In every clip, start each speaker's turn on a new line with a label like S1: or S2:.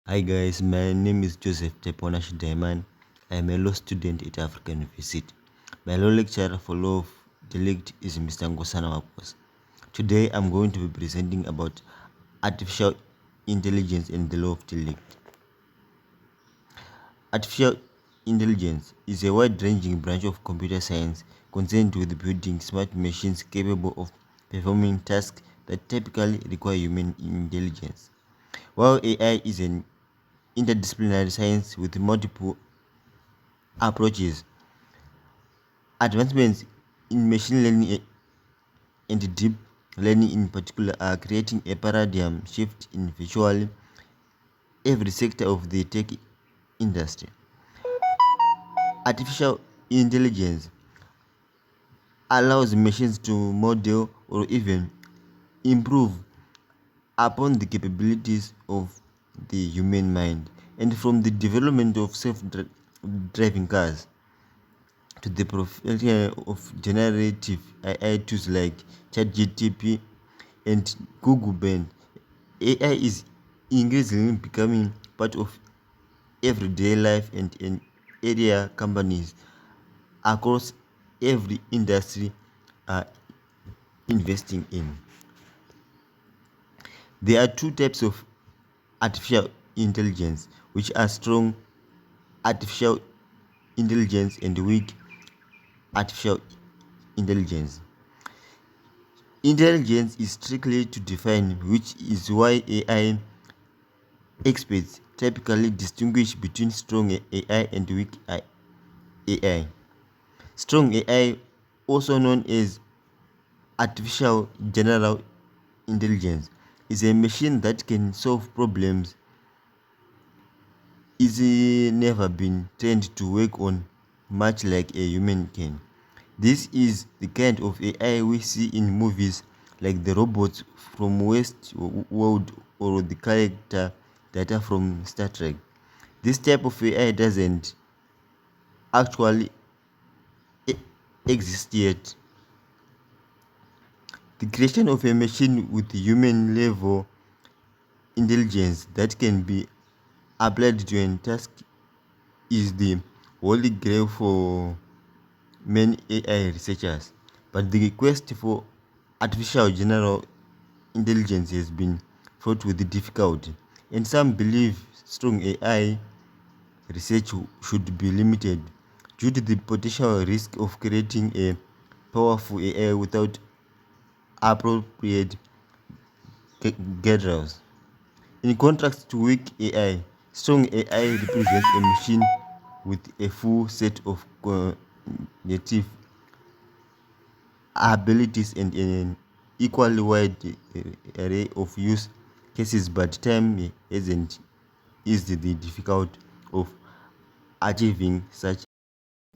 S1: Hi guys, my name is Joseph Tapiwanashe Dhayimani. I am a law student at African University. My law lecturer for law of delict is Mr. N Maphosa. Today I'm going to be presenting about artificial intelligence and the law of delict. Artificial intelligence is a wide-ranging branch of computer science concerned with building smart machines capable of performing tasks that typically require human intelligence. While AI is an interdisciplinary science with multiple approaches, advancements in machine learning and deep learning in particular are creating a paradigm shift in virtually every sector of the tech industry. Artificial intelligence allows machines to model or even improve upon the capabilities of the human mind, and from the development of self-driving cars to the profile of generative AI tools like ChatGPT and Google Band. AI is increasingly becoming part of everyday life and an area companies across every industry are investing in. There are two types of artificial intelligence, which are strong artificial intelligence and weak artificial intelligence. Intelligence is strictly to define, which is why AI experts typically distinguish between strong AI and weak AI. Strong AI, also known as artificial general intelligence, is a machine that can solve problems easily never been trained to work on, much like a human can. This is the kind of AI we see in movies like the robots from Westworld or the character data from Star Trek. This type of AI doesn't actually exist yet. The creation of a machine with human level intelligence that can be applied to a task is the holy grail for many AI researchers. But the quest for artificial general intelligence has been fraught with difficulty, and some believe strong AI research should be limited due to the potential risk of creating a powerful AI without appropriate guardrails. In contrast to weak AI, strong AI represents a machine with a full set of cognitive abilities and an equally wide array of use cases, but time hasn't eased the difficulty of achieving such.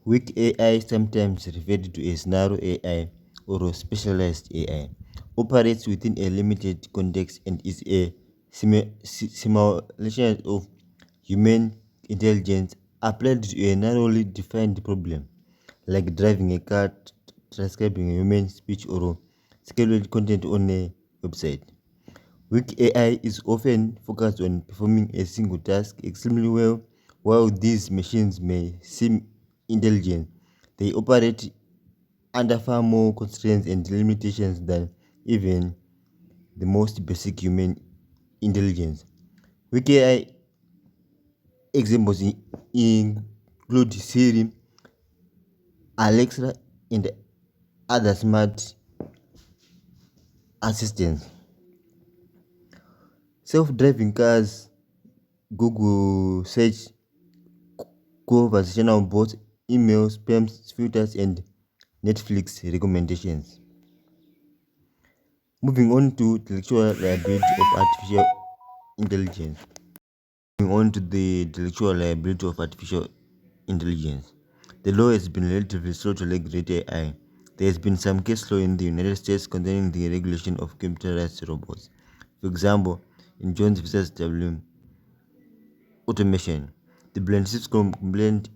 S1: Weak AI, sometimes referred to as narrow AI or specialized AI, operates within a limited context and is a simulation of human intelligence applied to a narrowly defined problem, like driving a car, transcribing human speech, or scheduling content on a website. Weak AI is often focused on performing a single task extremely well. While these machines may seem intelligent, they operate under far more constraints and limitations than even the most basic human intelligence. Weak AI examples include Siri, Alexa, and other smart assistants. Self-driving cars, Google search, conversational bots, email spam filters, and Netflix recommendations. Moving on to intellectual liability of artificial intelligence. Moving on to the intellectual liability of artificial intelligence. The law has been relatively slow to regulate AI. There has been some case law in the United States concerning the regulation of computerized robots. For example, in Jones vs. W. Automation, the plaintiffs complained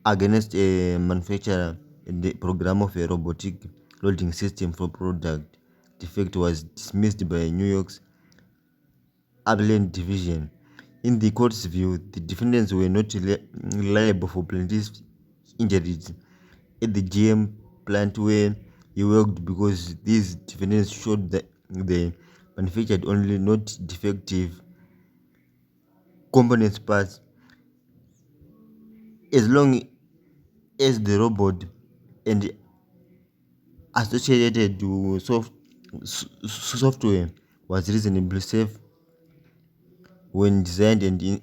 S1: against a manufacturer the program of a robotic loading system for product defect was dismissed by New York's Appellate Division. In the court's view, the defendants were not liable for plaintiff's injuries at the GM plant where he worked because these defendants showed that they manufactured only not defective components parts. As long as the robot and associated software was reasonably safe when designed and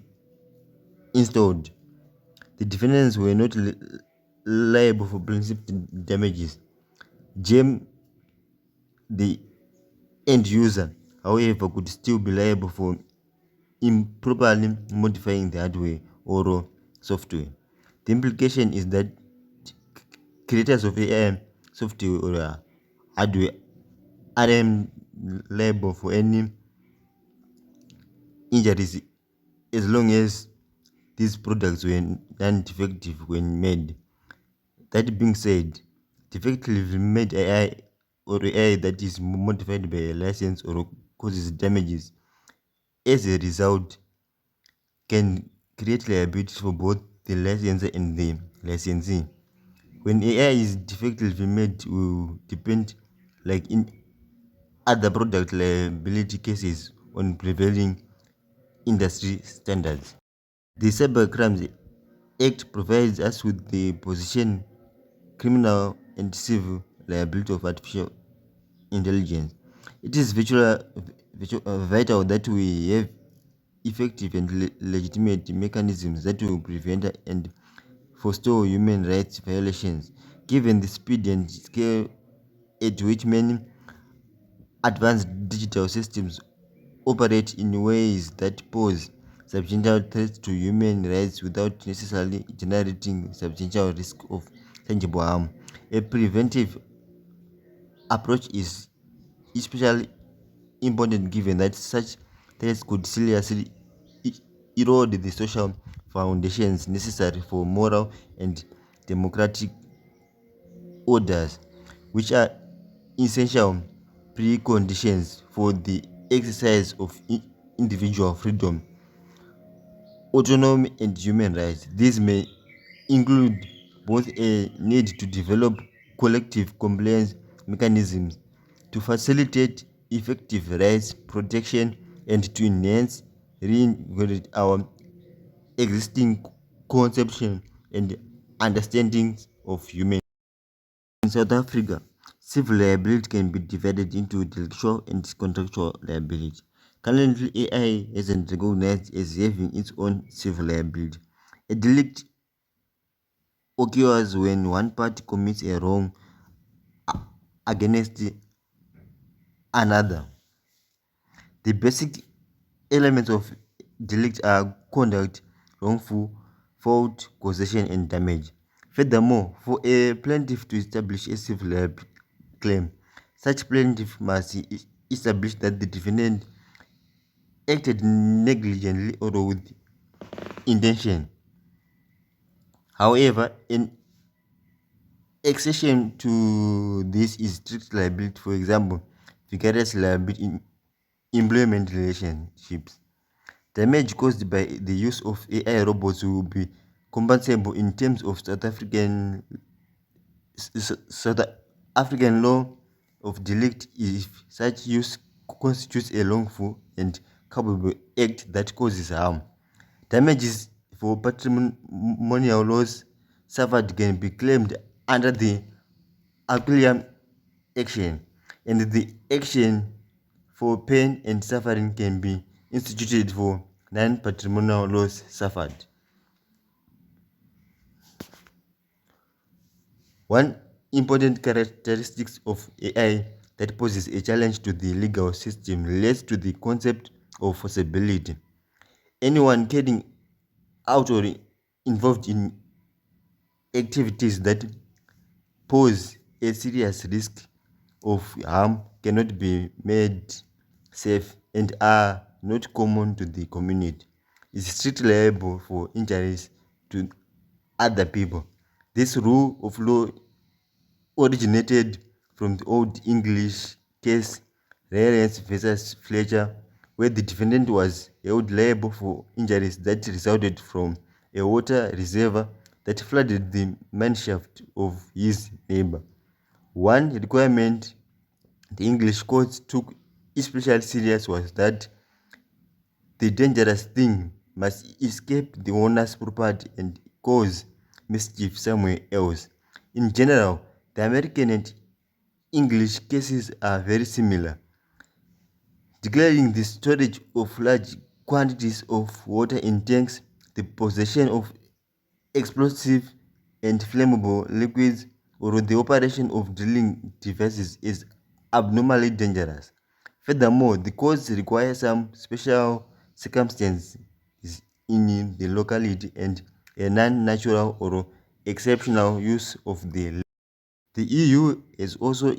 S1: installed, the defendants were not liable for plaintiff damages. GM, the end user, however, could still be liable for improperly modifying the hardware or software. The implication is that creators of AI software or hardware aren't liable for any injuries as long as these products were non-defective when made. That being said, defectively made AI or AI that is modified by a license or causes damages as a result can create liability for both the licensor and the licensee. When AI is defectively made, will depend, like in other product liability cases, on prevailing industry standards. The Cybercrimes Act provides us with the position, criminal and civil liability of artificial intelligence. It is vital that we have effective and legitimate mechanisms that will prevent and forestall human rights violations, given the speed and scale at which many advanced digital systems operate in ways that pose substantial threats to human rights without necessarily generating substantial risk of tangible harm. A preventive approach is especially important given that such threats could seriously erode the social foundations necessary for moral and democratic orders, which are essential preconditions for the exercise of individual freedom, autonomy, and human rights. These may include both a need to develop collective compliance mechanisms to facilitate effective rights protection and to enhance reinvigorate our existing conception and understandings of human. In South Africa, civil liability can be divided into intellectual and contractual liability. Currently, AI isn't recognized as having its own civil liability. A delict occurs when one party commits a wrong against another. The basic elements of delict are conduct, wrongful, fault, causation, and damage. Furthermore, for a plaintiff to establish a civil liability claim, such plaintiff must establish that the defendant acted negligently or with intention. However, an exception to this is strict liability, for example, vicarious liability in employment relationships. Damage caused by the use of AI robots will be compensable in terms of South African law of delict if such use constitutes a lawful and culpable act that causes harm. Damages for patrimonial loss suffered can be claimed under the Aquilium action, and the action for pain and suffering can be instituted for non-patrimonial loss suffered. One important characteristic of AI that poses a challenge to the legal system relates to the concept of forcibility. Anyone carrying out or involved in activities that pose a serious risk of harm cannot be made safe and are not common to the community is strictly liable for injuries to other people. This rule of law originated from the Old English case Reyes versus Fletcher, where the defendant was held liable for injuries that resulted from a water reservoir that flooded the mineshaft of his neighbor. One requirement the English courts took especially serious was that the dangerous thing must escape the owner's property and cause mischief somewhere else. In general, the American and English cases are very similar, declaring the storage of large quantities of water in tanks, the possession of explosive and flammable liquids, or the operation of drilling devices is abnormally dangerous. Furthermore, the courts require some special circumstances in the locality and a non-natural or exceptional use of the law. The EU has also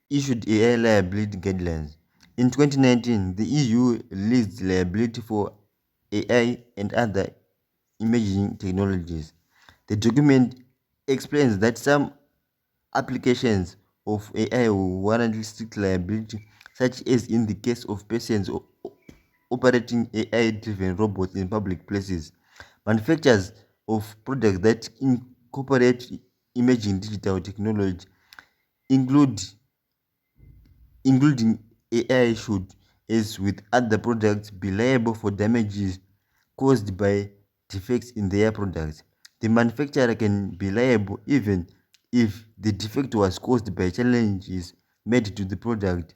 S1: issued AI liability guidelines. In 2019, the EU released liability for AI and other emerging technologies. The document explains that some applications of AI will warrant strict liability, such as in the case of persons operating AI-driven robots in public places. Manufacturers of products that incorporate emerging digital technology, include including AI, should, as with other products, be liable for damages caused by defects in their products. The manufacturer can be liable even if the defect was caused by challenges made to the product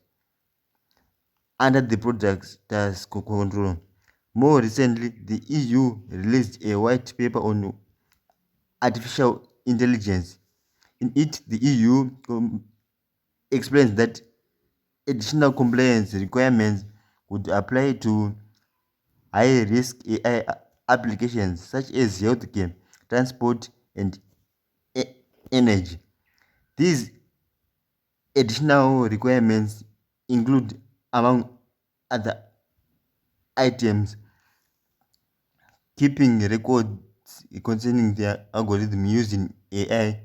S1: under the product's task control. More recently, the EU released a white paper on artificial intelligence. In it, the EU explains that additional compliance requirements would apply to high-risk AI applications such as healthcare, transport, and energy. These additional requirements include, among other items, keeping records concerning their algorithm using AI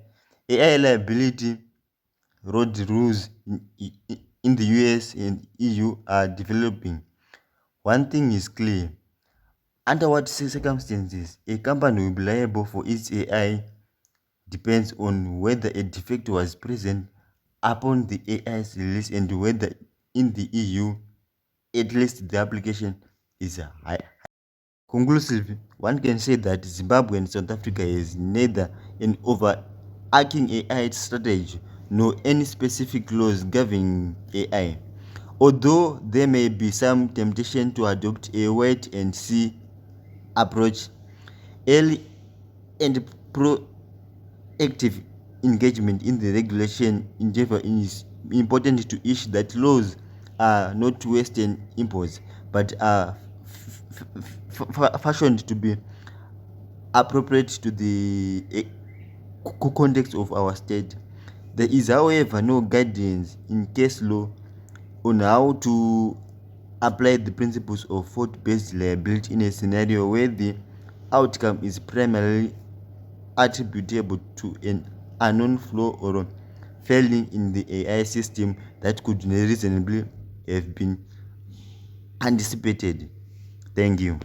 S1: liability. Road rules in the US and EU are developing. One thing is clear: under what circumstances a company will be liable for its AI depends on whether a defect was present upon the AI's release and whether in the EU at least the application is high. Conclusively, one can say that Zimbabwe and South Africa has neither an overarching AI strategy nor any specific laws governing AI. Although there may be some temptation to adopt a wait and see approach, early and proactive engagement in the regulation endeavor is important to issue that laws are not Western imports but are fashioned to be appropriate to the context of our state. There is, however, no guidance in case law on how to apply the principles of fault-based liability in a scenario where the outcome is primarily attributable to an unknown flaw or failing in the AI system that could reasonably have been anticipated. Thank you.